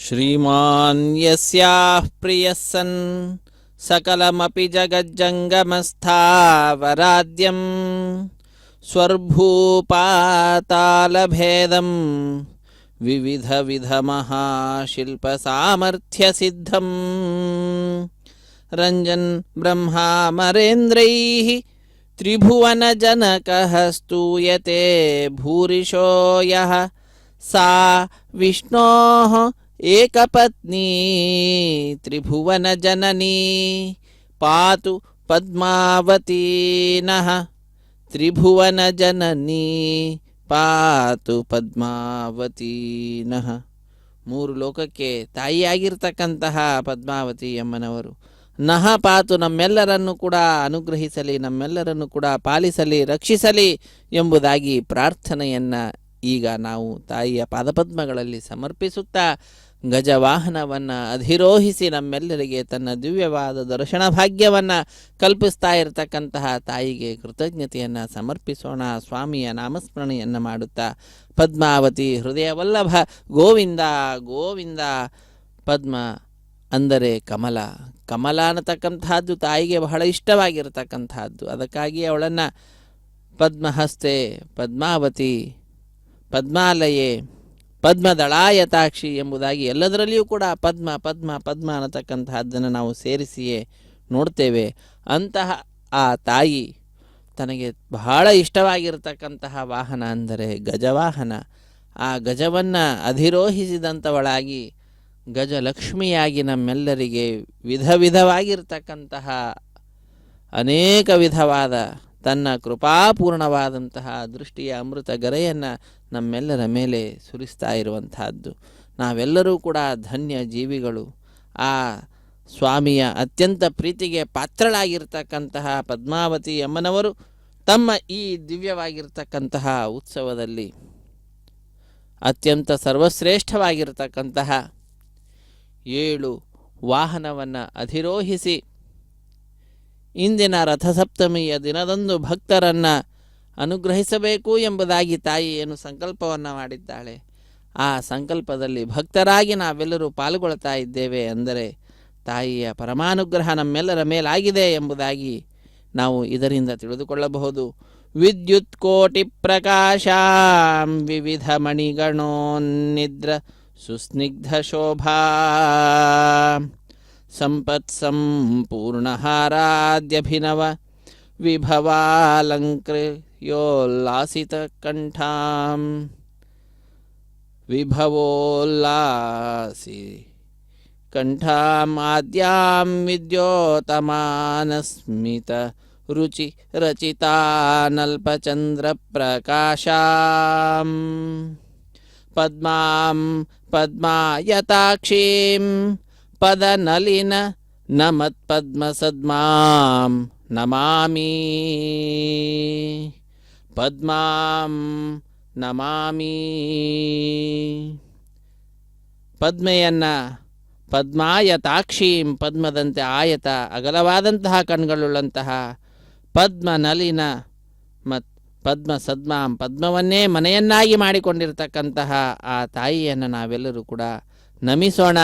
ಶ್ರೀಮಾನ್ ಯಸ್ಯಾಃ ಪ್ರಿಯಃ ಸನ್ ಸಕಲಮಪಿ ಜಗಜ್ಜಂಗಮಸ್ಥಾವರಾದ್ಯಂ ಸ್ವರ್ಭೂಪಾತಾಲಭೇದಂ ವಿವಿಧ ವಿಧ ಮಹಾಶಿಲ್ಪ ಸಾಮರ್ಥ್ಯ ಸಿದ್ಧಂ ರಂಜನ್ ಬ್ರಹ್ಮಾಮರೇಂದ್ರೈಃ ತ್ರಿಭುವನ ಜನಕಃ ಸ್ತೂಯತೆ ಭೂರಿಶೋ ಯಃ ಸಾ ವಿಷ್ಣೋಃ ಏಕಪತ್ನಿ ತ್ರಿಭುವನ ಜನನಿ ಪಾತು ಪದ್ಮಾವತೀ ನಃ ತ್ರಿಭುವನ ಜನನಿ ಪಾತು ಪದ್ಮಾವತೀ ನಃ. ಮೂರು ಲೋಕಕ್ಕೆ ತಾಯಿಯಾಗಿರ್ತಕ್ಕಂತಹ ಪದ್ಮಾವತಿ ಅಮ್ಮನವರು ನಹ ಪಾತು ನಮ್ಮೆಲ್ಲರನ್ನು ಕೂಡ ಅನುಗ್ರಹಿಸಲಿ, ನಮ್ಮೆಲ್ಲರನ್ನು ಕೂಡ ಪಾಲಿಸಲಿ, ರಕ್ಷಿಸಲಿ ಎಂಬುದಾಗಿ ಪ್ರಾರ್ಥನೆಯನ್ನು ಈಗ ನಾವು ತಾಯಿಯ ಪಾದಪದ್ಮಗಳಲ್ಲಿ ಸಮರ್ಪಿಸುತ್ತಾ ಗಜವಾಹನವನ್ನು ಅಧಿರೋಹಿಸಿ ನಮ್ಮೆಲ್ಲರಿಗೆ ತನ್ನ ದಿವ್ಯವಾದ ದರ್ಶನ ಭಾಗ್ಯವನ್ನು ಕಲ್ಪಿಸ್ತಾ ಇರತಕ್ಕಂತಹ ತಾಯಿಗೆ ಕೃತಜ್ಞತೆಯನ್ನು ಸಮರ್ಪಿಸೋಣ. ಸ್ವಾಮಿಯ ನಾಮಸ್ಮರಣೆಯನ್ನು ಮಾಡುತ್ತಾ ಪದ್ಮಾವತಿ ಹೃದಯವಲ್ಲಭ ಗೋವಿಂದ ಗೋವಿಂದ. ಪದ್ಮ ಅಂದರೆ ಕಮಲ. ಕಮಲ ಅನ್ನತಕ್ಕಂತಹದ್ದು ತಾಯಿಗೆ ಬಹಳ ಇಷ್ಟವಾಗಿರತಕ್ಕಂತಹದ್ದು. ಅದಕ್ಕಾಗಿ ಅವಳನ್ನು ಪದ್ಮಹಸ್ತೆ, ಪದ್ಮಾವತಿ, ಪದ್ಮಾಲಯೇ, ಪದ್ಮದಳಾಯತಾಕ್ಷಿ ಎಂಬುದಾಗಿ ಎಲ್ಲದರಲ್ಲಿಯೂ ಕೂಡ ಪದ್ಮ ಪದ್ಮ ಪದ್ಮ ಅನ್ನತಕ್ಕಂತಹದ್ದನ್ನು ನಾವು ಸೇರಿಸಿಯೇ ನೋಡ್ತೇವೆ. ಅಂತಹ ಆ ತಾಯಿ ತನಗೆ ಬಹಳ ಇಷ್ಟವಾಗಿರತಕ್ಕಂತಹ ವಾಹನ ಅಂದರೆ ಗಜವಾಹನ. ಆ ಗಜವನ್ನು ಅಧಿರೋಹಿಸಿದಂಥವಳಾಗಿ ಗಜಲಕ್ಷ್ಮಿಯಾಗಿ ನಮ್ಮೆಲ್ಲರಿಗೆ ವಿಧ ವಿಧವಾಗಿರ್ತಕ್ಕಂತಹ ಅನೇಕ ವಿಧವಾದ ತನ್ನ ಕೃಪಾಪೂರ್ಣವಾದಂತಹ ದೃಷ್ಟಿಯ ಅಮೃತ ಗರೆಯನ್ನು ನಮ್ಮೆಲ್ಲರ ಮೇಲೆ ಸುರಿಸ್ತಾ ಇರುವಂತಹದ್ದು. ನಾವೆಲ್ಲರೂ ಕೂಡ ಧನ್ಯ ಜೀವಿಗಳು. ಆ ಸ್ವಾಮಿಯ ಅತ್ಯಂತ ಪ್ರೀತಿಗೆ ಪಾತ್ರಳಾಗಿರ್ತಕ್ಕಂತಹ ಪದ್ಮಾವತಿ ಅಮ್ಮನವರು ತಮ್ಮ ಈ ದಿವ್ಯವಾಗಿರ್ತಕ್ಕಂತಹ ಉತ್ಸವದಲ್ಲಿ ಅತ್ಯಂತ ಸರ್ವಶ್ರೇಷ್ಠವಾಗಿರ್ತಕ್ಕಂತಹ 7 ವಾಹನವನ್ನು ಅಧಿರೋಹಿಸಿ ಇಂದಿನ ರಥಸಪ್ತಮಿಯ ದಿನದಂದು ಭಕ್ತರನ್ನು ಅನುಗ್ರಹಿಸಬೇಕು ಎಂಬುದಾಗಿ ತಾಯಿ ಏನು ಸಂಕಲ್ಪವನ್ನು ಮಾಡಿದ್ದಾಳೆ, ಆ ಸಂಕಲ್ಪದಲ್ಲಿ ಭಕ್ತರಾಗಿ ನಾವೆಲ್ಲರೂ ಪಾಲ್ಗೊಳ್ತಾ ಇದ್ದೇವೆ ಅಂದರೆ ತಾಯಿಯ ಪರಮಾನುಗ್ರಹ ನಮ್ಮೆಲ್ಲರ ಮೇಲಾಗಿದೆ ಎಂಬುದಾಗಿ ನಾವು ಇದರಿಂದ ತಿಳಿದುಕೊಳ್ಳಬಹುದು. ವಿದ್ಯುತ್ ಕೋಟಿ ಪ್ರಕಾಶಾಂ ವಿವಿಧ ಮಣಿಗಣೋನ್ನಿದ್ರ ಸುಸ್ನಿಗ್ಧ ಶೋಭಾ ಸಂಪತ್ ಸಂಪೂರ್ಣಹಾರಾದ್ಯಭಿನವ ವಿಭವಾಲಂಕೃಯೋಲ್ಲಾಸಿತ ಕಂಠಾಂ ವಿಭವೋಲ್ಲಾಸಿ ಕಂಠಾಂ ಆದ್ಯಾಂ ವಿದ್ಯೋತಮಾನಸ್ಮಿತ ರುಚಿ ರಚಿತಾನಲ್ಪಚಂದ್ರ ಪ್ರಕಾಶಾಂ ಪದ್ಮಾಂ ಪದ್ಮಾಯತಾಕ್ಷೀಂ ಪದನಲಿನ ನಮತ್ಪದ್ಮಸದ್ಮಾಂ ನಮಾಮಿ ಪದ್ಮಾಂ ನಮಾಮಿ. ಪದ್ಮೆಯನ್ನು ಪದ್ಮಾಯತಾಕ್ಷೀಂ, ಪದ್ಮದಂತೆ ಆಯತ ಅಗಲವಾದಂತಹ ಕಣ್ಗಳುಳ್ಳಂತಹ, ಪದ್ಮನಲಿನ ಮತ್ತು ಪದ್ಮ ಸದ್ಮಾಂ, ಪದ್ಮವನ್ನೇ ಮನೆಯನ್ನಾಗಿ ಮಾಡಿಕೊಂಡಿರ್ತಕ್ಕಂತಹ ಆ ತಾಯಿಯನ್ನು ನಾವೆಲ್ಲರೂ ಕೂಡ ನಮಿಸೋಣ.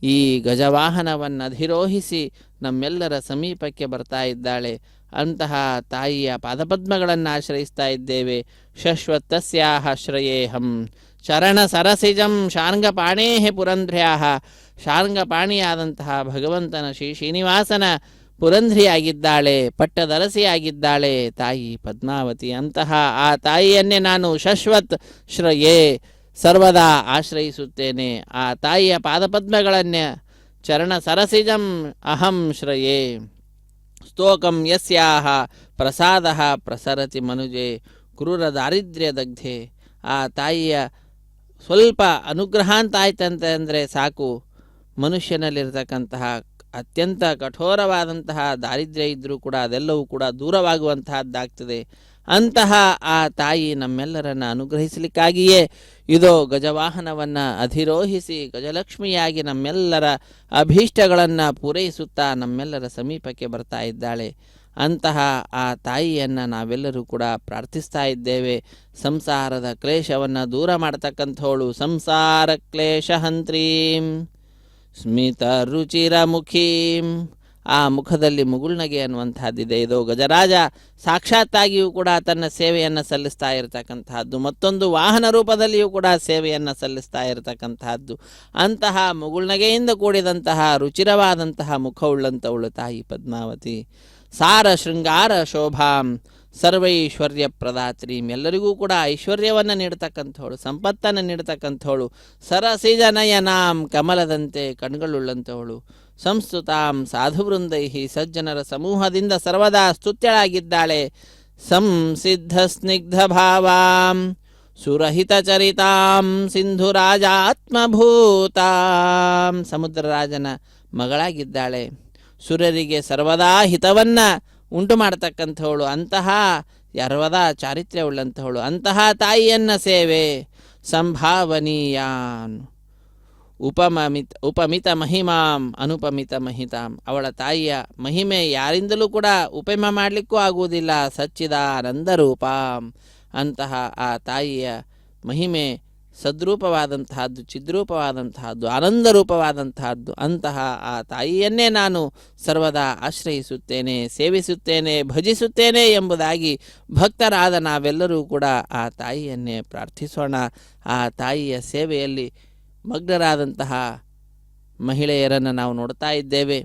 ಈ ಗಜವಾಹನವನ್ನು ಅಧಿರೋಹಿಸಿ ನಮ್ಮೆಲ್ಲರ ಸಮೀಪಕ್ಕೆ ಬರ್ತಾ ಇದ್ದಾಳೆ. ಅಂತಹ ತಾಯಿಯ ಪಾದಪದ್ಮಗಳನ್ನು ಆಶ್ರಯಿಸ್ತಾ ಇದ್ದೇವೆ. ಶಶ್ವತಸ್ಯಾಹ ಶ್ರಯೇಹಂ ಚರಣ ಸರಸಿಜಂ ಶಾರ್ಂಗಪಾಣೇ ಪುರಂಧ್ರ್ಯಾಹ. ಶಾರ್ಂಗಪಾಣಿಯಾದಂತಹ ಭಗವಂತನ ಶ್ರೀನಿವಾಸನ ಪುರಂಧ್ರಿಯಾಗಿದ್ದಾಳೆ, ಪಟ್ಟದರಸಿಯಾಗಿದ್ದಾಳೆ ತಾಯಿ ಪದ್ಮಾವತಿ. ಅಂತಹ ಆ ತಾಯಿಯನ್ನೇ ನಾನು ಶಶ್ವತ್ ಶ್ರಯೇ ಸರ್ವದಾ ಆಶ್ರಯಿಸುತ್ತೇನೆ. ಆ ತಾಯಿಯ ಪಾದಪದ್ಮಗಳನ್ನೇ ಚರಣ ಸರಸಿಜಂ ಅಹಂ ಶ್ರಯೇ. ಸ್ತೋಕಂ ಯಸ್ಯಾಹ ಪ್ರಸಾದಃ ಪ್ರಸರತಿ ಮನುಜೆ ಕ್ರೂರ ದಾರಿದ್ರ್ಯ ದಗ್ಧೆ. ಆ ತಾಯಿಯ ಸ್ವಲ್ಪ ಅನುಗ್ರಹ ಅಂತ ಆಯ್ತಂತೆ ಅಂದರೆ ಸಾಕು, ಮನುಷ್ಯನಲ್ಲಿರ್ತಕ್ಕಂತಹ ಅತ್ಯಂತ ಕಠೋರವಾದಂತಹ ದಾರಿದ್ರ್ಯ ಇದ್ದರೂ ಕೂಡ ಅದೆಲ್ಲವೂ ಕೂಡ ದೂರವಾಗುವಂತಹದ್ದಾಗ್ತದೆ. ಅಂತಹ ಆ ತಾಯಿ ನಮ್ಮೆಲ್ಲರನ್ನು ಅನುಗ್ರಹಿಸಲಿಕ್ಕಾಗಿಯೇ ಇದೋ ಗಜವಾಹನವನ್ನು ಅಧಿರೋಹಿಸಿ ಗಜಲಕ್ಷ್ಮಿಯಾಗಿ ನಮ್ಮೆಲ್ಲರ ಅಭೀಷ್ಟಗಳನ್ನು ಪೂರೈಸುತ್ತಾ ನಮ್ಮೆಲ್ಲರ ಸಮೀಪಕ್ಕೆ ಬರ್ತಾ ಇದ್ದಾಳೆ. ಅಂತಹ ಆ ತಾಯಿಯನ್ನು ನಾವೆಲ್ಲರೂ ಕೂಡ ಪ್ರಾರ್ಥಿಸ್ತಾ ಇದ್ದೇವೆ. ಸಂಸಾರದ ಕ್ಲೇಶವನ್ನು ದೂರ ಮಾಡ್ತಕ್ಕಂಥವಳು, ಸಂಸಾರ ಕ್ಲೇಶ ಹಂತ್ರೀಂ ಸ್ಮಿತ ರುಚಿರ ಮುಖೀಂ. ಆ ಮುಖದಲ್ಲಿ ಮುಗುಳ್ನಗೆ ಅನ್ನುವಂಥದ್ದಿದೆ. ಇದು ಗಜರಾಜ ಸಾಕ್ಷಾತ್ತಾಗಿಯೂ ಕೂಡ ತನ್ನ ಸೇವೆಯನ್ನು ಸಲ್ಲಿಸ್ತಾ ಇರತಕ್ಕಂತಹದ್ದು, ಮತ್ತೊಂದು ವಾಹನ ರೂಪದಲ್ಲಿಯೂ ಕೂಡ ಸೇವೆಯನ್ನು ಸಲ್ಲಿಸ್ತಾ ಇರತಕ್ಕಂತಹದ್ದು. ಅಂತಹ ಮುಗುಳ್ನಗೆಯಿಂದ ಕೂಡಿದಂತಹ ರುಚಿರವಾದಂತಹ ಮುಖವುಳ್ಳಂಥವಳು ತಾಯಿ ಪದ್ಮಾವತಿ. ಸಾರ ಶೃಂಗಾರ ಶೋಭಾಂ ಸರ್ವೈಶ್ವರ್ಯ ಪ್ರದಾತ್ರೀಂ. ಎಲ್ಲರಿಗೂ ಕೂಡ ಐಶ್ವರ್ಯವನ್ನು ನೀಡ್ತಕ್ಕಂಥವಳು, ಸಂಪತ್ತನ್ನು ನೀಡ್ತಕ್ಕಂಥವಳು. ಸರಸಿಜ ನಯನಾಂ ಕಮಲದಂತೆ ಕಣ್ಗಳುಳ್ಳಂಥವಳು. ಸಂಸ್ತುತಾಂ ಸಾಧುವೃಂದೈಹಿ ಸಜ್ಜನರ ಸಮೂಹದಿಂದ ಸರ್ವದಾ ಸ್ತುತ್ಯಳಾಗಿದ್ದಾಳೆ. ಸಂಸಿದ್ಧ ಸ್ನಿಗ್ಧ ಭಾವಾಂ ಸುರಹಿತ ಚರಿತಾಂ ಸಿಂಧುರಾಜಾತ್ಮಭೂತಾಂ. ಸಮುದ್ರರಾಜನ ಮಗಳಾಗಿದ್ದಾಳೆ. ಸುರರಿಗೆ ಸರ್ವದಾ ಹಿತವನ್ನು ಉಂಟು ಮಾಡತಕ್ಕಂಥವಳು, ಅಂತಹ ಸರ್ವದಾ ಚಾರಿತ್ರ್ಯ ಉಳ್ಳಂಥವಳು. ಅಂತಹ ತಾಯಿಯನ್ನ ಸೇವೆ ಸಂಭಾವನೀಯಾನ್ ಉಪಮಿತ ಮಹಿಮಾಂ ಅನುಪಮಿತ ಮಹಿತಾಂ. ಅವಳ ತಾಯಿಯ ಮಹಿಮೆ ಯಾರಿಂದಲೂ ಕೂಡ ಉಪಮ ಮಾಡಲಿಕ್ಕೂ ಆಗುವುದಿಲ್ಲ. ಸಚ್ಚಿದಾನಂದ ರೂಪಾಂ. ಅಂತಹ ಆ ತಾಯಿಯ ಮಹಿಮೆ ಸದ್ರೂಪವಾದಂತಹದ್ದು, ಚಿದ್ರೂಪವಾದಂತಹದ್ದು, ಆನಂದರೂಪವಾದಂತಹದ್ದು. ಅಂತಹ ಆ ತಾಯಿಯನ್ನೇ ನಾನು ಸರ್ವದಾ ಆಶ್ರಯಿಸುತ್ತೇನೆ, ಸೇವಿಸುತ್ತೇನೆ, ಭಜಿಸುತ್ತೇನೆ ಎಂಬುದಾಗಿ ಭಕ್ತರಾದ ನಾವೆಲ್ಲರೂ ಕೂಡ ಆ ತಾಯಿಯನ್ನೇ ಪ್ರಾರ್ಥಿಸೋಣ. ಆ ತಾಯಿಯ ಸೇವೆಯಲ್ಲಿ ಮಗ್ನರಾದಂತಹ ಮಹಿಳೆಯರನ್ನು ನಾವು ನೋಡ್ತಾ ಇದ್ದೇವೆ.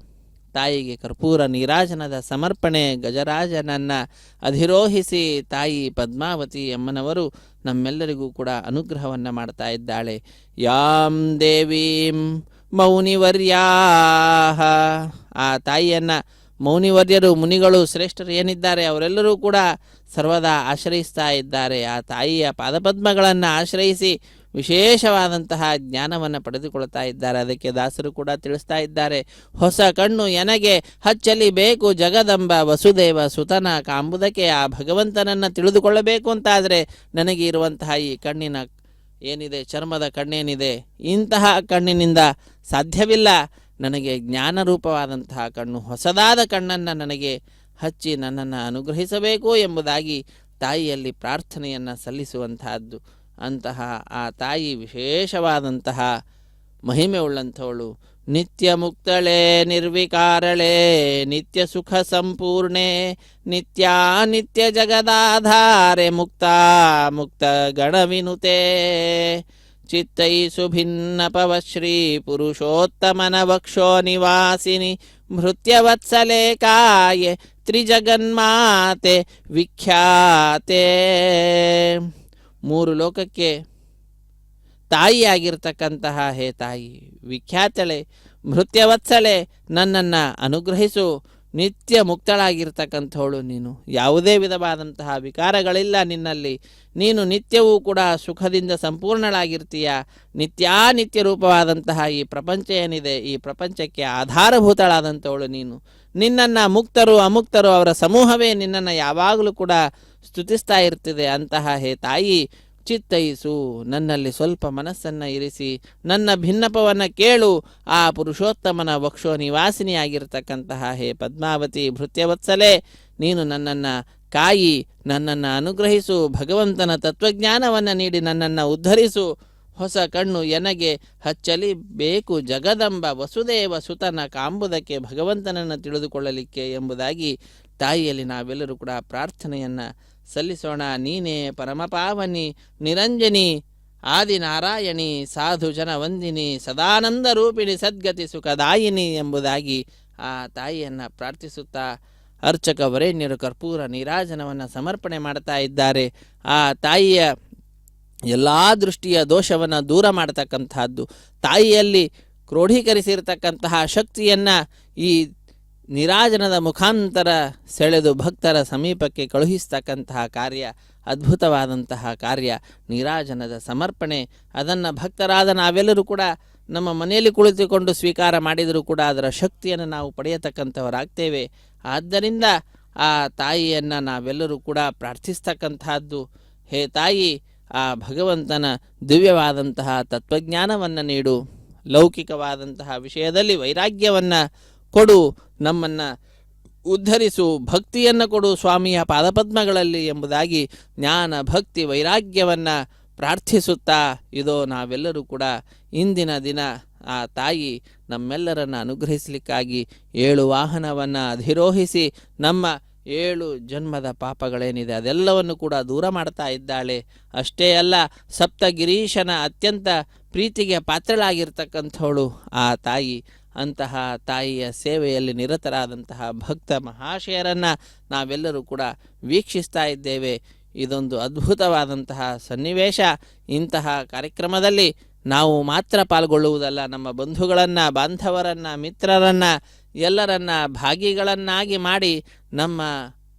ತಾಯಿಗೆ ಕರ್ಪೂರ ನೀರಾಜನದ ಸಮರ್ಪಣೆ. ಗಜರಾಜನನ್ನು ಅಧಿರೋಹಿಸಿ ತಾಯಿ ಪದ್ಮಾವತಿ ಅಮ್ಮನವರು ನಮ್ಮೆಲ್ಲರಿಗೂ ಕೂಡ ಅನುಗ್ರಹವನ್ನು ಮಾಡ್ತಾ ಇದ್ದಾಳೆ. ಯಾಂ ದೇವೀಂ ಮೌನಿವರ್ಯಾ. ಆ ತಾಯಿಯನ್ನು ಮೌನಿವರ್ಯರು, ಮುನಿಗಳು, ಶ್ರೇಷ್ಠರು ಏನಿದ್ದಾರೆ ಅವರೆಲ್ಲರೂ ಕೂಡ ಸರ್ವದಾ ಆಶ್ರಯಿಸ್ತಾ ಇದ್ದಾರೆ. ಆ ತಾಯಿಯ ಪಾದಪದ್ಮಗಳನ್ನು ಆಶ್ರಯಿಸಿ ವಿಶೇಷವಾದಂತಹ ಜ್ಞಾನವನ್ನು ಪಡೆದುಕೊಳ್ತಾ ಇದ್ದಾರೆ. ಅದಕ್ಕೆ ದಾಸರು ಕೂಡ ತಿಳಿಸ್ತಾ ಇದ್ದಾರೆ. ಹೊಸ ಕಣ್ಣು ಎನಗೆ ಹಚ್ಚಲಿ ಬೇಕು ಜಗದಂಬ ವಸುದೇವ ಸುತನ ಕಾಂಬುದಕ್ಕೆ. ಆ ಭಗವಂತನನ್ನು ತಿಳಿದುಕೊಳ್ಳಬೇಕು ಅಂತಾದರೆ ನನಗೆ ಇರುವಂತಹ ಈ ಕಣ್ಣಿನ ಏನಿದೆ, ಚರ್ಮದ ಕಣ್ಣೇನಿದೆ, ಇಂತಹ ಕಣ್ಣಿನಿಂದ ಸಾಧ್ಯವಿಲ್ಲ. ನನಗೆ ಜ್ಞಾನರೂಪವಾದಂತಹ ಕಣ್ಣು, ಹೊಸದಾದ ಕಣ್ಣನ್ನು ನನಗೆ ಹಚ್ಚಿ ನನ್ನನ್ನು ಅನುಗ್ರಹಿಸಬೇಕು ಎಂಬುದಾಗಿ ತಾಯಿಯಲ್ಲಿ ಪ್ರಾರ್ಥನೆಯನ್ನು ಸಲ್ಲಿಸುವಂತಹದ್ದು. ಅಂತಹ ಆ ತಾಯಿ ವಿಶೇಷವಾದಂತಹ ಮಹಿಮೆ ಉಳ್ಳಂಥವಳು. ನಿತ್ಯ ಮುಕ್ತಳೆ ನಿರ್ವಿಕಾರಳೆ ನಿತ್ಯ ಸುಖ ಸಂಪೂರ್ಣೆ ನಿತ್ಯ ಜಗದಾಧಾರೆ ಮುಕ್ತ ಗಣವಿನುತೆ ಚಿತ್ತೈಸು ಭಿನ್ನಪವಶ್ರೀ ಪುರುಷೋತ್ತಮನ ವಕ್ಷೋ ನಿವಾಸಿನಿ ಭೃತ್ಯವತ್ಸಲೆ ಕಾಯೆ ತ್ರಿಜಗನ್ಮಾತೆ ವಿಖ್ಯಾತೆ. ಮೂರು ಲೋಕಕ್ಕೆ ತಾಯಿಯಾಗಿರ್ತಕ್ಕಂತಹ ಹೇ ತಾಯಿ, ವಿಖ್ಯಾತಳೆ, ಭೃತ್ಯವತ್ಸಲೆ, ನನ್ನನ್ನು ಅನುಗ್ರಹಿಸು. ನಿತ್ಯ ಮುಕ್ತಳಾಗಿರ್ತಕ್ಕಂಥವಳು ನೀನು. ಯಾವುದೇ ವಿಧವಾದಂತಹ ವಿಕಾರಗಳಿಲ್ಲ ನಿನ್ನಲ್ಲಿ. ನೀನು ನಿತ್ಯವೂ ಕೂಡ ಸುಖದಿಂದ ಸಂಪೂರ್ಣಳಾಗಿರ್ತೀಯ. ನಿತ್ಯಾನಿತ್ಯ ರೂಪವಾದಂತಹ ಈ ಪ್ರಪಂಚ ಏನಿದೆ, ಈ ಪ್ರಪಂಚಕ್ಕೆ ಆಧಾರಭೂತಳಾದಂಥವಳು ನೀನು. ನಿನ್ನನ್ನು ಮುಕ್ತರು ಅಮುಕ್ತರು ಅವರ ಸಮೂಹವೇ ನಿನ್ನನ್ನು ಯಾವಾಗಲೂ ಕೂಡ ಸ್ತುತಿಸ್ತಾ ಇರ್ತಿದೆ. ಅಂತಹ ಹೇ ತಾಯಿ, ಚಿತ್ತೈಸು, ನನ್ನಲ್ಲಿ ಸ್ವಲ್ಪ ಮನಸ್ಸನ್ನು ಇರಿಸಿ ನನ್ನ ಭಿನ್ನಪವನ್ನು ಕೇಳು. ಆ ಪುರುಷೋತ್ತಮನ ವಕ್ಷೋ ನಿವಾಸಿನಿಯಾಗಿರ್ತಕ್ಕಂತಹ ಹೇ ಪದ್ಮಾವತಿ ಭೃತ್ಯವತ್ಸಲೆ, ನೀನು ನನ್ನನ್ನು ಕಾಯಿ, ನನ್ನನ್ನು ಅನುಗ್ರಹಿಸು. ಭಗವಂತನ ತತ್ವಜ್ಞಾನವನ್ನು ನೀಡಿ ನನ್ನನ್ನು ಉದ್ಧರಿಸು. ಹೊಸ ಕಣ್ಣು ಎನಗೆ ಹಚ್ಚಲಿ ಬೇಕು ಜಗದಂಬ ವಸುದೇವ ಸುತನ ಕಾಂಬುದಕ್ಕೆ, ಭಗವಂತನನ್ನು ತಿಳಿದುಕೊಳ್ಳಲಿಕ್ಕೆ ಎಂಬುದಾಗಿ ತಾಯಿಯಲ್ಲಿ ನಾವೆಲ್ಲರೂ ಕೂಡ ಪ್ರಾರ್ಥನೆಯನ್ನು ಸಲ್ಲಿಸೋಣ. ನೀನೇ ಪರಮಪಾವನಿ ನಿರಂಜನಿ ಆದಿನಾರಾಯಣಿ ಸಾಧು ಜನ ವಂದಿನಿ ಸದಾನಂದ ರೂಪಿಣಿ ಸದ್ಗತಿ ಸುಖದಾಯಿನಿ ಎಂಬುದಾಗಿ ಆ ತಾಯಿಯನ್ನು ಪ್ರಾರ್ಥಿಸುತ್ತಾ ಅರ್ಚಕ ವರೇಣ್ಯರು ಕರ್ಪೂರ ನೀರಾಜನವನ್ನು ಸಮರ್ಪಣೆ ಮಾಡ್ತಾ ಇದ್ದಾರೆ. ಆ ತಾಯಿಯ ಎಲ್ಲ ದೃಷ್ಟಿಯ ದೋಷವನ್ನು ದೂರ ಮಾಡತಕ್ಕಂತಹದ್ದು, ತಾಯಿಯಲ್ಲಿ ಕ್ರೋಢೀಕರಿಸಿರ್ತಕ್ಕಂತಹ ಶಕ್ತಿಯನ್ನು ಈ ನೀರಾಜನದ ಮುಖಾಂತರ ಸೆಳೆದು ಭಕ್ತರ ಸಮೀಪಕ್ಕೆ ಕಳುಹಿಸ್ತಕ್ಕಂತಹ ಕಾರ್ಯ, ಅದ್ಭುತವಾದಂತಹ ಕಾರ್ಯ ನೀರಾಜನದ ಸಮರ್ಪಣೆ. ಅದನ್ನು ಭಕ್ತರಾದ ನಾವೆಲ್ಲರೂ ಕೂಡ ನಮ್ಮ ಮನೆಯಲ್ಲಿ ಕುಳಿತುಕೊಂಡು ಸ್ವೀಕಾರ ಮಾಡಿದರೂ ಕೂಡ ಅದರ ಶಕ್ತಿಯನ್ನು ನಾವು ಪಡೆಯತಕ್ಕಂಥವರಾಗ್ತೇವೆ. ಆದ್ದರಿಂದ ಆ ತಾಯಿಯನ್ನು ನಾವೆಲ್ಲರೂ ಕೂಡ ಪ್ರಾರ್ಥಿಸ್ತಕ್ಕಂತಹದ್ದು. ಹೇ ತಾಯಿ, ಆ ಭಗವಂತನ ದಿವ್ಯವಾದಂತಹ ತತ್ವಜ್ಞಾನವನ್ನು ನೀಡು. ಲೌಕಿಕವಾದಂತಹ ವಿಷಯದಲ್ಲಿ ವೈರಾಗ್ಯವನ್ನು ಕೊಡು. ನಮ್ಮನ್ನು ಉದ್ಧರಿಸು, ಭಕ್ತಿಯನ್ನು ಕೊಡು ಸ್ವಾಮಿಯ ಪಾದಪದ್ಮಗಳಲ್ಲಿ ಎಂಬುದಾಗಿ ಜ್ಞಾನ ಭಕ್ತಿ ವೈರಾಗ್ಯವನ್ನು ಪ್ರಾರ್ಥಿಸುತ್ತಾ ಇದೋ ನಾವೆಲ್ಲರೂ ಕೂಡ ಇಂದಿನ ದಿನ ಆ ತಾಯಿ ನಮ್ಮೆಲ್ಲರನ್ನು ಅನುಗ್ರಹಿಸಲಿಕ್ಕಾಗಿ 7 ವಾಹನವನ್ನು ಅಧಿರೋಹಿಸಿ ನಮ್ಮ 7 ಜನ್ಮದ ಪಾಪಗಳೇನಿದೆ ಅದೆಲ್ಲವನ್ನು ಕೂಡ ದೂರ ಮಾಡ್ತಾ ಇದ್ದಾಳೆ. ಅಷ್ಟೇ ಅಲ್ಲ, ಸಪ್ತಗಿರೀಶನ ಅತ್ಯಂತ ಪ್ರೀತಿಗೆ ಪಾತ್ರಳಾಗಿರ್ತಕ್ಕಂಥವಳು ಆ ತಾಯಿ. ಅಂತಹ ತಾಯಿಯ ಸೇವೆಯಲ್ಲಿ ನಿರತರಾದಂತಹ ಭಕ್ತ ಮಹಾಶಯರನ್ನು ನಾವೆಲ್ಲರೂ ಕೂಡ ವೀಕ್ಷಿಸ್ತಾ ಇದ್ದೇವೆ. ಇದೊಂದು ಅದ್ಭುತವಾದಂತಹ ಸನ್ನಿವೇಶ. ಇಂತಹ ಕಾರ್ಯಕ್ರಮದಲ್ಲಿ ನಾವು ಮಾತ್ರ ಪಾಲ್ಗೊಳ್ಳುವುದಲ್ಲ, ನಮ್ಮ ಬಂಧುಗಳನ್ನು, ಬಾಂಧವರನ್ನು, ಮಿತ್ರರನ್ನು ಎಲ್ಲರನ್ನ ಭಾಗಿಗಳನ್ನಾಗಿ ಮಾಡಿ ನಮ್ಮ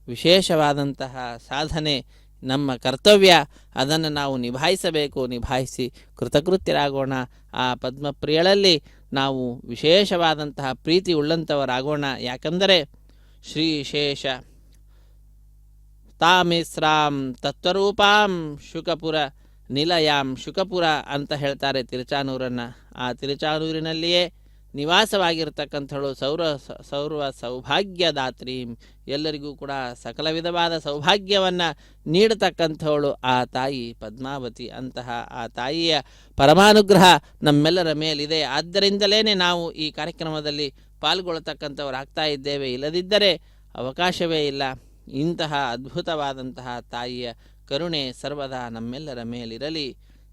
ವಿಶೇಷವಾದಂತಹ ಸಾಧನೆ, ನಮ್ಮ ಕರ್ತವ್ಯ, ಅದನ್ನು ನಾವು ನಿಭಾಯಿಸಬೇಕು. ನಿಭಾಯಿಸಿ ಕೃತಕೃತ್ಯರಾಗೋಣ. ಆ ಪದ್ಮಪ್ರಿಯಳಲ್ಲಿ ನಾವು ವಿಶೇಷವಾದಂತಹ ಪ್ರೀತಿ ಉಳ್ಳಂಥವರಾಗೋಣ. ಯಾಕಂದರೆ ಶ್ರೀಶೇಷ ತಾಮಿಸ್ರಾಂ ತತ್ವರೂಪಾಂ ಶುಕಪುರ ನಿಲಯಾಂ ಶುಕಪುರ ಅಂತ ಹೇಳ್ತಾರೆ ತಿರುಚಾನೂರನ್ನು. ಆ ತಿರುಚಾನೂರಿನಲ್ಲಿಯೇ ನಿವಾಸವಾಗಿರ್ತಕ್ಕಂಥಳು ಸರ್ವ ಸೌಭಾಗ್ಯದಾತ್ರಿ, ಎಲ್ಲರಿಗೂ ಕೂಡ ಸಕಲ ವಿಧವಾದ ಸೌಭಾಗ್ಯವನ್ನು ನೀಡತಕ್ಕಂಥವಳು ಆ ತಾಯಿ ಪದ್ಮಾವತಿ. ಅಂತಹ ಆ ತಾಯಿಯ ಪರಮಾನುಗ್ರಹ ನಮ್ಮೆಲ್ಲರ ಮೇಲಿದೆ. ಆದ್ದರಿಂದಲೇ ನಾವು ಈ ಕಾರ್ಯಕ್ರಮದಲ್ಲಿ ಪಾಲ್ಗೊಳ್ಳತಕ್ಕಂಥವರಾಗ್ತಾ ಇದ್ದೇವೆ. ಇಲ್ಲದಿದ್ದರೆ ಅವಕಾಶವೇ ಇಲ್ಲ. ಇಂತಹ ಅದ್ಭುತವಾದಂತಹ ತಾಯಿಯ ಕರುಣೆ ಸರ್ವದಾ ನಮ್ಮೆಲ್ಲರ ಮೇಲಿರಲಿ.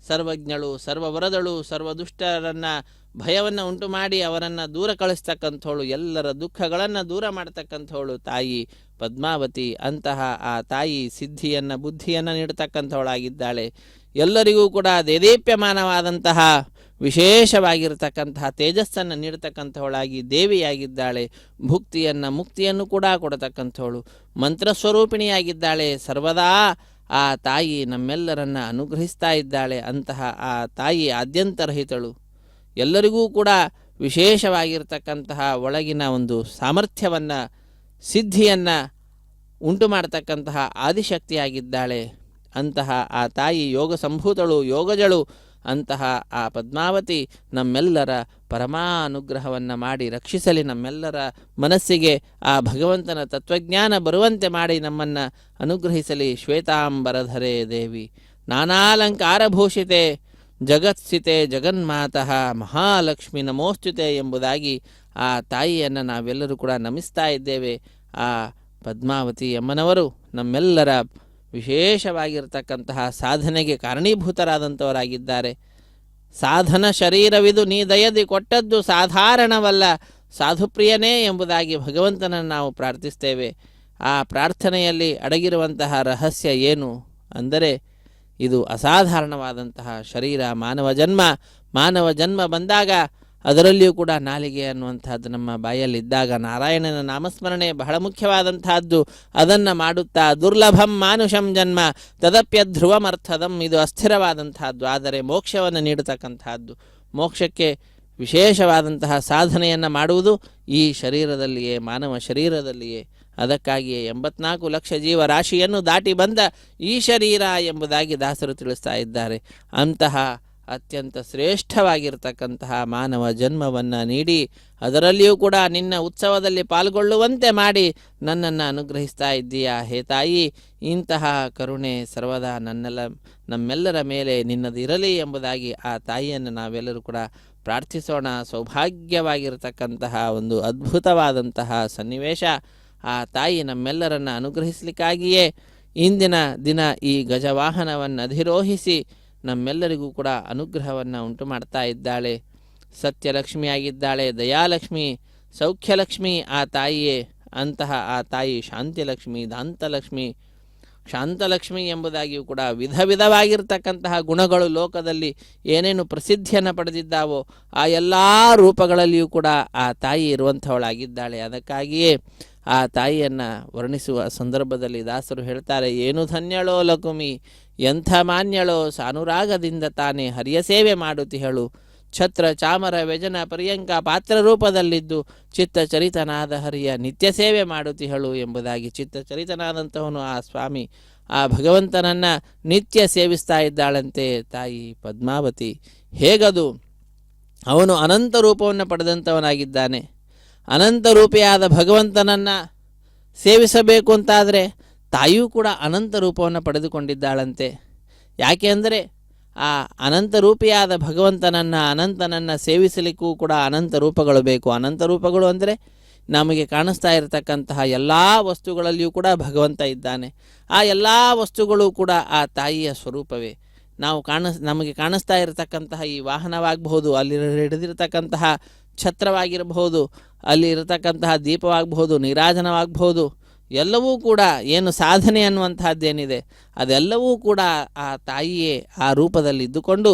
ಸರ್ವಜ್ಞಳು, ಸರ್ವವರದಳು, ಸರ್ವದುಷ್ಟರನ್ನು ಭಯವನ್ನು ಉಂಟು ಮಾಡಿ ಅವರನ್ನು ದೂರ ಕಳಿಸ್ತಕ್ಕಂಥವಳು, ಎಲ್ಲರ ದುಃಖಗಳನ್ನು ದೂರ ಮಾಡತಕ್ಕಂಥವಳು ತಾಯಿ ಪದ್ಮಾವತಿ. ಅಂತಹ ಆ ತಾಯಿ ಸಿದ್ಧಿಯನ್ನು, ಬುದ್ಧಿಯನ್ನು ನೀಡತಕ್ಕಂಥವಳಾಗಿದ್ದಾಳೆ. ಎಲ್ಲರಿಗೂ ಕೂಡ ದೇದೀಪ್ಯಮಾನವಾದಂತಹ ವಿಶೇಷವಾಗಿರ್ತಕ್ಕಂತಹ ತೇಜಸ್ಸನ್ನು ನೀಡತಕ್ಕಂಥವಳಾಗಿ ದೇವಿಯಾಗಿದ್ದಾಳೆ. ಭುಕ್ತಿಯನ್ನು, ಮುಕ್ತಿಯನ್ನು ಕೂಡ ಕೊಡತಕ್ಕಂಥವಳು ಮಂತ್ರಸ್ವರೂಪಿಣಿಯಾಗಿದ್ದಾಳೆ. ಸರ್ವದಾ ಆ ತಾಯಿ ನಮ್ಮೆಲ್ಲರನ್ನ ಅನುಗ್ರಹಿಸ್ತಾ ಇದ್ದಾಳೆ. ಅಂತಹ ಆ ತಾಯಿ ಆದ್ಯಂತರಹಿತಳು. ಎಲ್ಲರಿಗೂ ಕೂಡ ವಿಶೇಷವಾಗಿರ್ತಕ್ಕಂತಹ ಒಳಗಿನ ಒಂದು ಸಾಮರ್ಥ್ಯವನ್ನು, ಸಿದ್ಧಿಯನ್ನು ಉಂಟು ಮಾಡತಕ್ಕಂತಹ ಆದಿಶಕ್ತಿಯಾಗಿದ್ದಾಳೆ. ಅಂತಹ ಆ ತಾಯಿ ಯೋಗ ಸಂಭೂತಳು, ಯೋಗಜಳು. ಅಂತಹ ಆ ಪದ್ಮಾವತಿ ನಮ್ಮೆಲ್ಲರ ಪರಮಾನುಗ್ರಹವನ್ನು ಮಾಡಿ ರಕ್ಷಿಸಲಿ. ನಮ್ಮೆಲ್ಲರ ಮನಸ್ಸಿಗೆ ಆ ಭಗವಂತನ ತತ್ವಜ್ಞಾನ ಬರುವಂತೆ ಮಾಡಿ ನಮ್ಮನ್ನು ಅನುಗ್ರಹಿಸಲಿ. ಶ್ವೇತಾಂಬರಧರೆ ದೇವಿ ನಾನಾಲಂಕಾರಭೂಷಿತೆ ಜಗತ್ಸ್ಥಿತೆ ಜಗನ್ಮಾತಃ ಮಹಾಲಕ್ಷ್ಮಿ ನಮೋಸ್ತುತೆ ಎಂಬುದಾಗಿ ಆ ತಾಯಿಯನ್ನು ನಾವೆಲ್ಲರೂ ಕೂಡ ನಮಿಸ್ತಾ ಇದ್ದೇವೆ. ಆ ಪದ್ಮಾವತಿ ಅಮ್ಮನವರು ನಮ್ಮೆಲ್ಲರ ವಿಶೇಷವಾಗಿರ್ತಕ್ಕಂತಹ ಸಾಧನೆಗೆ ಕಾರಣೀಭೂತರಾದಂಥವರಾಗಿದ್ದಾರೆ. ಸಾಧನ ಶರೀರವಿದು ನೀ ದಯದಿ ಕೊಟ್ಟದ್ದು ಸಾಧಾರಣವಲ್ಲ ಸಾಧುಪ್ರಿಯನೇ ಎಂಬುದಾಗಿ ಭಗವಂತನನ್ನು ನಾವು ಪ್ರಾರ್ಥಿಸ್ತೇವೆ. ಆ ಪ್ರಾರ್ಥನೆಯಲ್ಲಿ ಅಡಗಿರುವಂತಹ ರಹಸ್ಯ ಏನು ಅಂದರೆ, ಇದು ಅಸಾಧಾರಣವಾದಂತಹ ಶರೀರ, ಮಾನವ ಜನ್ಮ ಬಂದಾಗ ಅದರಲ್ಲಿಯೂ ಕೂಡ ನಾಲಿಗೆ ಅನ್ನುವಂಥದ್ದು ನಮ್ಮ ಬಾಯಲ್ಲಿದ್ದಾಗ ನಾರಾಯಣನ ನಾಮಸ್ಮರಣೆ ಬಹಳ ಮುಖ್ಯವಾದಂತಹದ್ದು. ಅದನ್ನು ಮಾಡುತ್ತಾ ದುರ್ಲಭಂ ಮಾನುಷಂ ಜನ್ಮ ತದಪ್ಯಧ್ರುವಮರ್ಥದಂ, ಇದು ಅಸ್ಥಿರವಾದಂತಹದ್ದು, ಆದರೆ ಮೋಕ್ಷವನ್ನು ನೀಡತಕ್ಕಂತಹದ್ದು. ಮೋಕ್ಷಕ್ಕೆ ವಿಶೇಷವಾದಂತಹ ಸಾಧನೆಯನ್ನು ಮಾಡುವುದು ಈ ಶರೀರದಲ್ಲಿಯೇ, ಮಾನವ ಶರೀರದಲ್ಲಿಯೇ. ಅದಕ್ಕಾಗಿಯೇ 84 ಲಕ್ಷ ಜೀವರಾಶಿಯನ್ನು ದಾಟಿ ಬಂದ ಈ ಶರೀರ ಎಂಬುದಾಗಿ ದಾಸರು ತಿಳಿಸ್ತಾ ಇದ್ದಾರೆ. ಅಂತಹ ಅತ್ಯಂತ ಶ್ರೇಷ್ಠವಾಗಿರ್ತಕ್ಕಂತಹ ಮಾನವ ಜನ್ಮವನ್ನು ನೀಡಿ ಅದರಲ್ಲಿಯೂ ಕೂಡ ನಿನ್ನ ಉತ್ಸವದಲ್ಲಿ ಪಾಲ್ಗೊಳ್ಳುವಂತೆ ಮಾಡಿ ನನ್ನನ್ನು ಅನುಗ್ರಹಿಸ್ತಾ ಇದ್ದೀಯಾ ಹೇ ತಾಯಿ. ಇಂತಹ ಕರುಣೆ ಸರ್ವದಾ ನಮ್ಮೆಲ್ಲರ ಮೇಲೆ ನಿನ್ನದಿರಲಿ ಎಂಬುದಾಗಿ ಆ ತಾಯಿಯನ್ನು ನಾವೆಲ್ಲರೂ ಕೂಡ ಪ್ರಾರ್ಥಿಸೋಣ. ಸೌಭಾಗ್ಯವಾಗಿರ್ತಕ್ಕಂತಹ ಒಂದು ಅದ್ಭುತವಾದಂತಹ ಸನ್ನಿವೇಶ. ಆ ತಾಯಿ ನಮ್ಮೆಲ್ಲರನ್ನು ಅನುಗ್ರಹಿಸಲಿಕ್ಕಾಗಿಯೇ ಇಂದಿನ ದಿನ ಈ ಗಜವಾಹನವನ್ನು ಅಧಿರೋಹಿಸಿ ನಮ್ಮೆಲ್ಲರಿಗೂ ಕೂಡ ಅನುಗ್ರಹವನ್ನು ಉಂಟು ಮಾಡ್ತಾ ಇದ್ದಾಳೆ. ಸತ್ಯಲಕ್ಷ್ಮಿಯಾಗಿದ್ದಾಳೆ, ದಯಾಲಕ್ಷ್ಮಿ, ಸೌಖ್ಯಲಕ್ಷ್ಮಿ ಆ ತಾಯಿಯೇ. ಅಂತಹ ಆ ತಾಯಿ ಶಾಂತಿಲಕ್ಷ್ಮಿ, ದಾಂತಲಕ್ಷ್ಮಿ, ಶಾಂತಲಕ್ಷ್ಮಿ ಎಂಬುದಾಗಿಯೂ ಕೂಡ ವಿಧ ವಿಧವಾಗಿರ್ತಕ್ಕಂತಹ ಗುಣಗಳು ಲೋಕದಲ್ಲಿ ಏನೇನು ಪ್ರಸಿದ್ಧಿಯನ್ನು ಪಡೆದಿದ್ದಾವೋ ಆ ಎಲ್ಲ ರೂಪಗಳಲ್ಲಿಯೂ ಕೂಡ ಆ ತಾಯಿ ಇರುವಂಥವಳಾಗಿದ್ದಾಳೆ. ಅದಕ್ಕಾಗಿಯೇ ಆ ತಾಯಿಯನ್ನು ವರ್ಣಿಸುವ ಸಂದರ್ಭದಲ್ಲಿ ದಾಸರು ಹೇಳ್ತಾರೆ, ಏನು ಧನ್ಯಳೋ ಲಕುಮಿ, ಎಂಥ ಮಾನ್ಯಳೋ, ಸಾನುರಾಗದಿಂದ ತಾನೇ ಹರಿಯ ಸೇವೆ ಮಾಡುತ್ತಿಹಳು. ಛತ್ರ ಚಾಮರ ವ್ಯಜನ ಪರ್ಯಂಕ ಪಾತ್ರ ರೂಪದಲ್ಲಿದ್ದು ಚಿತ್ತಚರಿತನಾದ ಹರಿಯ ನಿತ್ಯ ಸೇವೆ ಮಾಡುತ್ತಿಹಳು ಎಂಬುದಾಗಿ. ಚಿತ್ತಚರಿತನಾದಂಥವನು ಆ ಸ್ವಾಮಿ, ಆ ಭಗವಂತನನ್ನು ನಿತ್ಯ ಸೇವಿಸ್ತಾ ಇದ್ದಾಳಂತೆ ತಾಯಿ ಪದ್ಮಾವತಿ. ಹೇಗದು? ಅವನು ಅನಂತ ರೂಪವನ್ನು ಪಡೆದಂಥವನಾಗಿದ್ದಾನೆ. ಅನಂತ ರೂಪಿಯಾದ ಭಗವಂತನನ್ನು ಸೇವಿಸಬೇಕು ಅಂತಾದರೆ ತಾಯಿಯೂ ಕೂಡ ಅನಂತ ರೂಪವನ್ನು ಪಡೆದುಕೊಂಡಿದ್ದಾಳಂತೆ. ಯಾಕೆ ಅಂದರೆ ಆ ಅನಂತ ರೂಪಿಯಾದ ಭಗವಂತನನ್ನು, ಅನಂತನನ್ನು ಸೇವಿಸಲಿಕ್ಕೂ ಕೂಡ ಅನಂತ ರೂಪಗಳು ಬೇಕು. ಅನಂತ ರೂಪಗಳು ಅಂದರೆ ನಮಗೆ ಕಾಣಿಸ್ತಾ ಇರತಕ್ಕಂತಹ ಎಲ್ಲ ವಸ್ತುಗಳಲ್ಲಿಯೂ ಕೂಡ ಭಗವಂತ ಇದ್ದಾನೆ. ಆ ಎಲ್ಲ ವಸ್ತುಗಳು ಕೂಡ ಆ ತಾಯಿಯ ಸ್ವರೂಪವೇ. ನಮಗೆ ಕಾಣಿಸ್ತಾ ಇರತಕ್ಕಂತಹ ಈ ವಾಹನವಾಗಬಹುದು, ಅಲ್ಲಿ ಹಿಡಿದಿರತಕ್ಕಂತಹ ಛತ್ರವಾಗಿರಬಹುದು, ಅಲ್ಲಿ ಇರತಕ್ಕಂತಹ ದೀಪವಾಗಬಹುದು, ನೀರಾಜನವಾಗಬಹುದು, ಎಲ್ಲವೂ ಕೂಡ ಏನು ಸಾಧನೆ ಅನ್ನುವಂತಹದ್ದೇನಿದೆ ಅದೆಲ್ಲವೂ ಕೂಡ ಆ ತಾಯಿಯೇ ಆ ರೂಪದಲ್ಲಿ ಇದ್ದುಕೊಂಡು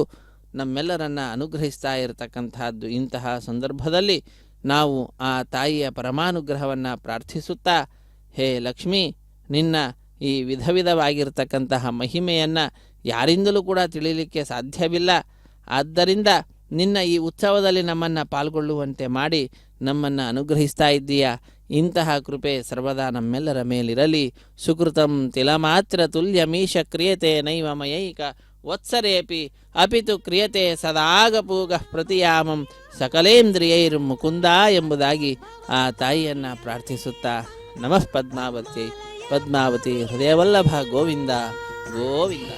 ನಮ್ಮೆಲ್ಲರನ್ನು ಅನುಗ್ರಹಿಸ್ತಾ ಇರತಕ್ಕಂತಹದ್ದು. ಇಂತಹ ಸಂದರ್ಭದಲ್ಲಿ ನಾವು ಆ ತಾಯಿಯ ಪರಮಾನುಗ್ರಹವನ್ನು ಪ್ರಾರ್ಥಿಸುತ್ತಾ, ಹೇ ಲಕ್ಷ್ಮೀ, ನಿನ್ನ ಈ ವಿಧ ವಿಧವಾಗಿರ್ತಕ್ಕಂತಹ ಮಹಿಮೆಯನ್ನು ಯಾರಿಂದಲೂ ಕೂಡ ತಿಳಿಯಲಿಕ್ಕೆ ಸಾಧ್ಯವಿಲ್ಲ. ಆದ್ದರಿಂದ ನಿನ್ನ ಈ ಉತ್ಸವದಲ್ಲಿ ನಮ್ಮನ್ನು ಪಾಲ್ಗೊಳ್ಳುವಂತೆ ಮಾಡಿ ನಮ್ಮನ್ನು ಅನುಗ್ರಹಿಸ್ತಾ ಇದ್ದೀಯಾ. ಇಂತಹ ಕೃಪೆ ಸರ್ವದಾ ನಮ್ಮೆಲ್ಲರ ಮೇಲಿರಲಿ. ಸುಕೃತಂ ತಿಲಮಾತ್ರ ತುಲ್ಯಮೀಶ ಕ್ರಿಯತೆ ನೈವ ಮಯೈಕ ವತ್ಸರೇಪಿ ಅಪಿತು ಕ್ರಿಯತೆ ಸದಾಗಪೂಗ ಪ್ರತಿಯಾಮಂ ಸಕಲೇಂದ್ರಿಯೈರ್ ಮುಕುಂದ ಎಂಬುದಾಗಿ ಆ ತಾಯಿಯನ್ನು ಪ್ರಾರ್ಥಿಸುತ್ತಾ, ನಮಃ ಪದ್ಮಾವತಿ ಪದ್ಮಾವತಿ ಹೃದಯವಲ್ಲಭ ಗೋವಿಂದ ಗೋವಿಂದ.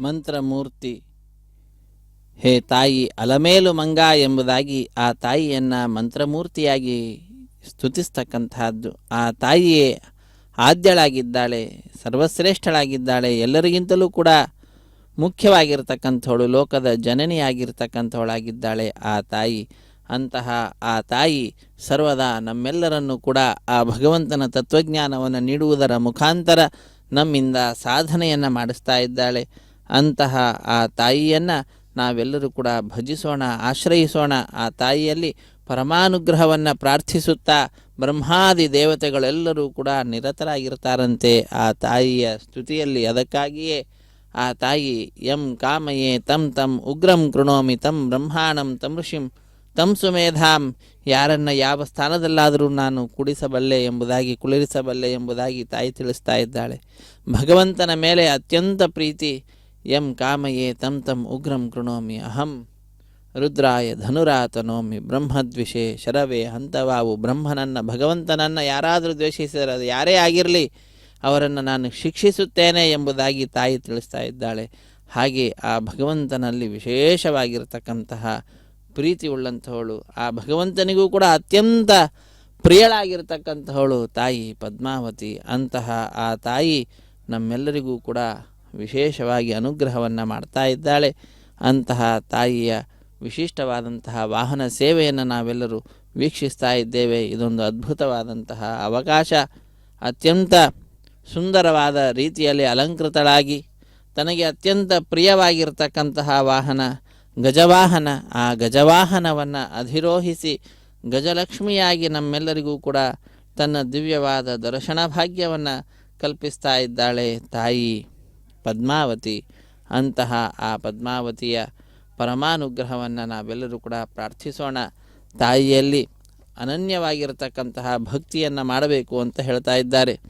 ಮಂತ್ರಮೂರ್ತಿ, ಹೇ ತಾಯಿ ಅಲಮೇಲು ಮಂಗ ಎಂಬುದಾಗಿ ಆ ತಾಯಿಯನ್ನು ಮಂತ್ರಮೂರ್ತಿಯಾಗಿ ಸ್ತುತಿಸ್ತಕ್ಕಂತಹದ್ದು. ಆ ತಾಯಿಯೇ ಆದ್ಯಳಾಗಿದ್ದಾಳೆ, ಸರ್ವಶ್ರೇಷ್ಠಳಾಗಿದ್ದಾಳೆ, ಎಲ್ಲರಿಗಿಂತಲೂ ಕೂಡ ಮುಖ್ಯವಾಗಿರ್ತಕ್ಕಂಥವಳು, ಲೋಕದ ಜನನಿಯಾಗಿರ್ತಕ್ಕಂಥವಳಾಗಿದ್ದಾಳೆ ಆ ತಾಯಿ. ಅಂತಹ ಆ ತಾಯಿ ಸರ್ವದಾ ನಮ್ಮೆಲ್ಲರನ್ನು ಕೂಡ ಆ ಭಗವಂತನ ತತ್ವಜ್ಞಾನವನ್ನು ನೀಡುವುದರ ಮುಖಾಂತರ ನಮ್ಮಿಂದ ಸಾಧನೆಯನ್ನು ಮಾಡಿಸ್ತಾ ಇದ್ದಾಳೆ. ಅಂತಹ ಆ ತಾಯಿಯನ್ನು ನಾವೆಲ್ಲರೂ ಕೂಡ ಭಜಿಸೋಣ, ಆಶ್ರಯಿಸೋಣ. ಆ ತಾಯಿಯಲ್ಲಿ ಪರಮಾನುಗ್ರಹವನ್ನು ಪ್ರಾರ್ಥಿಸುತ್ತಾ ಬ್ರಹ್ಮಾದಿ ದೇವತೆಗಳೆಲ್ಲರೂ ಕೂಡ ನಿರತರಾಗಿರ್ತಾರಂತೆ ಆ ತಾಯಿಯ ಸ್ತುತಿಯಲ್ಲಿ. ಅದಕ್ಕಾಗಿಯೇ ಆ ತಾಯಿ ಯಂ ಕಾಮಯೇ ತಂ ತಂ ಉಗ್ರಂ ಕೃಣೋಮಿ ತಂ ಬ್ರಹ್ಮಾಣಂ ತಂ ಋಷಿಂ ತಂ ಸುಮೇಧಾಂ, ಯಾರನ್ನು ಯಾವ ಸ್ಥಾನದಲ್ಲಾದರೂ ನಾನು ಕುಡಿಸಬಲ್ಲೆ ಎಂಬುದಾಗಿ, ಕುಳ್ಳಿರಿಸಬಲ್ಲೆ ಎಂಬುದಾಗಿ ತಾಯಿ ತಿಳಿಸ್ತಾ ಇದ್ದಾಳೆ. ಭಗವಂತನ ಮೇಲೆ ಅತ್ಯಂತ ಪ್ರೀತಿ. ಯಂ ಕಾಮಯೇ ತಂ ತಂ ಉಗ್ರಂ ಕೃಣೋಮಿ ಅಹಂ ರುದ್ರಾಯ ಧನುರಾತನೋಮಿ ಬ್ರಹ್ಮದ್ವಿಷೇ ಶರವೇ ಹಂತವಾವು. ಬ್ರಹ್ಮನನ್ನು, ಭಗವಂತನನ್ನು ಯಾರಾದರೂ ದ್ವೇಷಿಸಿದರೆ, ಅದು ಯಾರೇ ಆಗಿರಲಿ, ಅವರನ್ನು ನಾನು ಶಿಕ್ಷಿಸುತ್ತೇನೆ ಎಂಬುದಾಗಿ ತಾಯಿ ತಿಳಿಸ್ತಾ ಇದ್ದಾಳೆ. ಹಾಗೆ ಆ ಭಗವಂತನಲ್ಲಿ ವಿಶೇಷವಾಗಿರ್ತಕ್ಕಂತಹ ಪ್ರೀತಿ ಉಳ್ಳಂಥವಳು, ಆ ಭಗವಂತನಿಗೂ ಕೂಡ ಅತ್ಯಂತ ಪ್ರಿಯಳಾಗಿರ್ತಕ್ಕಂಥವಳು ತಾಯಿ ಪದ್ಮಾವತಿ. ಅಂತಹ ಆ ತಾಯಿ ನಮ್ಮೆಲ್ಲರಿಗೂ ಕೂಡ ವಿಶೇಷವಾಗಿ ಅನುಗ್ರಹವನ್ನು ಮಾಡ್ತಾ ಇದ್ದಾಳೆ. ಅಂತಹ ತಾಯಿಯ ವಿಶಿಷ್ಟವಾದಂತಹ ವಾಹನ ಸೇವೆಯನ್ನು ನಾವೆಲ್ಲರೂ ವೀಕ್ಷಿಸ್ತಾ ಇದ್ದೇವೆ. ಇದೊಂದು ಅದ್ಭುತವಾದಂತಹ ಅವಕಾಶ. ಅತ್ಯಂತ ಸುಂದರವಾದ ರೀತಿಯಲ್ಲಿ ಅಲಂಕೃತಳಾಗಿ ತನಗೆ ಅತ್ಯಂತ ಪ್ರಿಯವಾಗಿರ್ತಕ್ಕಂತಹ ವಾಹನ ಗಜವಾಹನ, ಆ ಗಜವಾಹನವನ್ನು ಅಧಿರೋಹಿಸಿ ಗಜಲಕ್ಷ್ಮಿಯಾಗಿ ನಮ್ಮೆಲ್ಲರಿಗೂ ಕೂಡ ತನ್ನ ದಿವ್ಯವಾದ ದರ್ಶನ ಭಾಗ್ಯವನ್ನು ಕಲ್ಪಿಸ್ತಾ ಇದ್ದಾಳೆ ತಾಯಿ ಪದ್ಮಾವತಿ. ಅಂತಹ ಆ ಪದ್ಮಾವತಿಯ ಪರಮಾನುಗ್ರಹವನ್ನು ನಾವೆಲ್ಲರೂ ಕೂಡ ಪ್ರಾರ್ಥಿಸೋಣ. ತಾಯಿಯಲ್ಲಿ ಅನನ್ಯವಾಗಿರತಕ್ಕಂತಹ ಭಕ್ತಿಯನ್ನು ಮಾಡಬೇಕು ಅಂತ ಹೇಳ್ತಾ ಇದ್ದಾರೆ.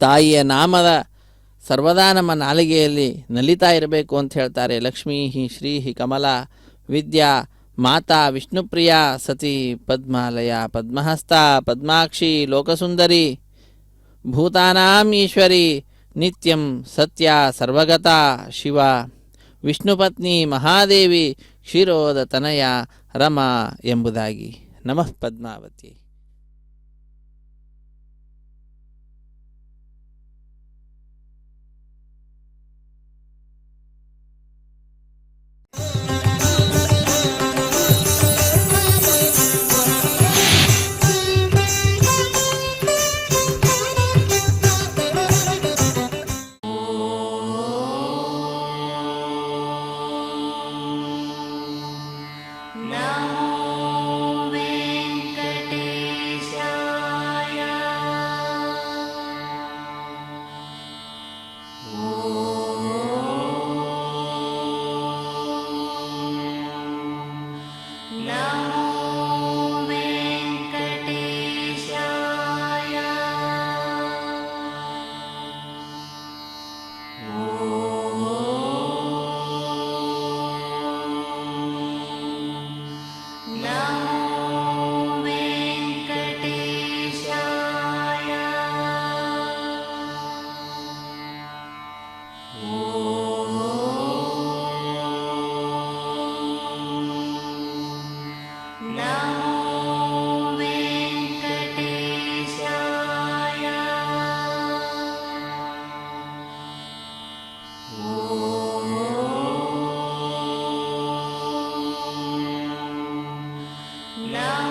ತಾಯಿಯ ನಾಮದ ಸರ್ವದಾ ನಮ್ಮ ನಾಲಿಗೆಯಲ್ಲಿ ನಲಿತಾ ಇರಬೇಕು ಅಂತ ಹೇಳ್ತಾರೆ. ಲಕ್ಷ್ಮೀ ಶ್ರೀ ಕಮಲಾ ವಿದ್ಯಾ ಮಾತಾ ವಿಷ್ಣುಪ್ರಿಯಾ ಸತಿ ಪದ್ಮಾಲಯ ಪದ್ಮಹಸ್ತ ಪದ್ಮಾಕ್ಷಿ ಲೋಕಸುಂದರಿ ಭೂತಾನಾಂ ಈಶ್ವರಿ ನಿತ್ಯಂ ಸತ್ಯ ಸರ್ವಗತಾ ಶಿವ ವಿಷ್ಣುಪತ್ನಿ ಮಹಾದೇವಿ ಕ್ಷೀರೋದ ತನಯ ರಮಾ ಎಂಬುದಾಗಿ. ನಮಃ ಪದ್ಮಾವತಿ. No.